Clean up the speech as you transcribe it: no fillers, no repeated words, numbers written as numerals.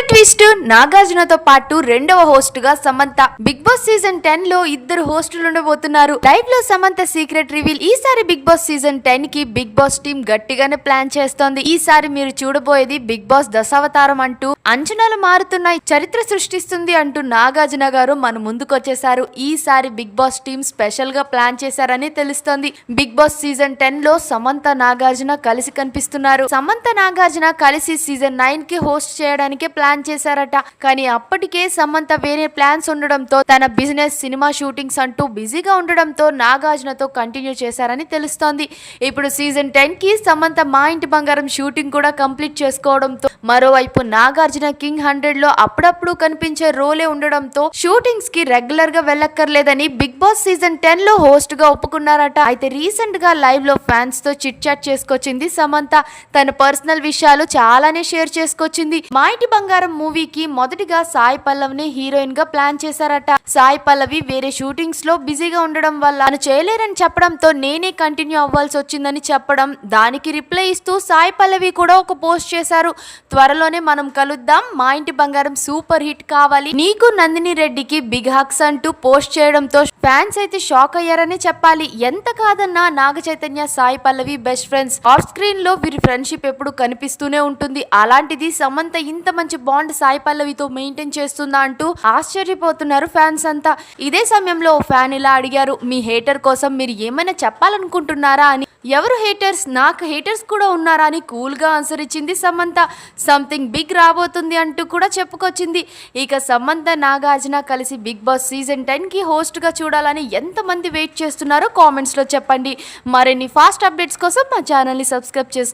Twist, నాగార్జునతో పాటు రెండవ host గా సమంత. బిగ్ బాస్ సీజన్ 10 లో ఇద్దరు హోస్టులు ఉండబోతున్నారు. లైవ్ లో సమంత సీక్రెట్ రివీల్. ఈసారి బిగ్ బాస్ సీజన్ 10 కి బిగ్ బాస్ టీం గట్టిగానే ప్లాన్ చేస్తోంది. ఈసారి మీరు చూడబోయేది బిగ్ బాస్ దశావతారం అంటూ అంచనాలు మారుతున్నాయి. చరిత్ర సృష్టిస్తుంది అంటూ నాగార్జున గారు మన ముందుకొచ్చేశారు. ఈసారి బిగ్ బాస్ టీం స్పెషల్ గా ప్లాన్ చేశారని తెలుస్తోంది. బిగ్ బాస్ సీజన్ 10 లో సమంత నాగార్జున కలిసి కనిపిస్తున్నారు. సమంత నాగార్జున కలిసి సీజన్ 9 కి హోస్ట్ చేయడానికి ప్లాన్ చేశారట. కానీ అప్పటికే సమంత వేరే ప్లాన్స్ ఉండడంతో, తన బిజినెస్, సినిమా షూటింగ్స్ అంటూ బిజీగా ఉండడంతో నాగార్జునతో కంటిన్యూ చేశారని తెలుస్తోంది. ఇప్పుడు సీజన్ 10 కి సమంత మా ఇంటి బంగారం షూటింగ్ కూడా కంప్లీట్ చేసుకోవడంతో, మరోవైపు నాగార్జున కింగ్ 100 లో అప్పుడప్పుడు కనిపించే రోలే ఉండడంతో షూటింగ్స్ కి రెగ్యులర్ గా వెళ్ళక్కర్లేదని బిగ్ బాస్ సీజన్ 10 లో హోస్ట్ గా ఒప్పుకున్నారట. అయితే రీసెంట్ గా లైవ్ లో ఫ్యాన్స్ తో చిట్ చాట్ చేసుకొచ్చింది సమంత. తన పర్సనల్ విషయాలు చాలానే షేర్ చేసుకొచ్చింది. మా ఇంటి బంగారం మూవీకి మొదటిగా సాయి పల్లవిని హీరోయిన్ గా ప్లాన్ చేశారట. సాయి పల్లవి వేరే షూటింగ్స్ లో బిజీగా ఉండడం వల్ల తను చేయలేరని చెప్పడంతో నేనే కంటిన్యూ అవ్వాల్సి వచ్చిందని చెప్పడం, దానికి రిప్లై ఇస్తూ సాయి పల్లవి కూడా ఒక పోస్ట్ చేశారు. త్వరలోనే మనం కలుద్దాం, మా ఇంటి బంగారం సూపర్ హిట్ కావాలి, నీకు నందిని రెడ్డికి బిగ్ హక్స్ అంటూ పోస్ట్ చేయడంతో ఫ్యాన్స్ అయితే షాక్ అయ్యారని చెప్పాలి. ఎంత కాదన్నా Naga Chaitanya, Sai Pallavi best friends. Off screen లో వీరి ఫ్రెండ్షిప్ ఎప్పుడు కనిపిస్తూనే ఉంటుంది. అలాంటిది సమంత ఇంత మంచి బాండ్ సాయి పల్లవితో మెయింటైన్ చేస్తుందా అంటూ ఆశ్చర్యపోతున్నారు ఫ్యాన్స్ అంతా. ఇదే సమయంలో ఓ ఫ్యాన్ ఇలా అడిగారు, మీ హేటర్ కోసం మీరు ఏమైనా చెప్పాలనుకుంటున్నారా అని. ఎవరు హేటర్స్? నాకు హేటర్స్ కూడా ఉన్నారా అని కూల్ గా ఆన్సర్ ఇచ్చింది సమంత. సంథింగ్ బిగ్ రాబోతుంది అంటూ కూడా చెప్పుకొచ్చింది. ఇక సమంత నాగార్జున కలిసి బిగ్ బాస్ సీజన్ 10 కి హోస్ట్ గా చూడాలని ఎంతమంది వెయిట్ చేస్తున్నారో కామెంట్స్ లో చెప్పండి. మరిన్ని ఫాస్ట్ అప్డేట్స్ కోసం మా ఛానల్ ని సబ్స్క్రైబ్ చేసుకోండి.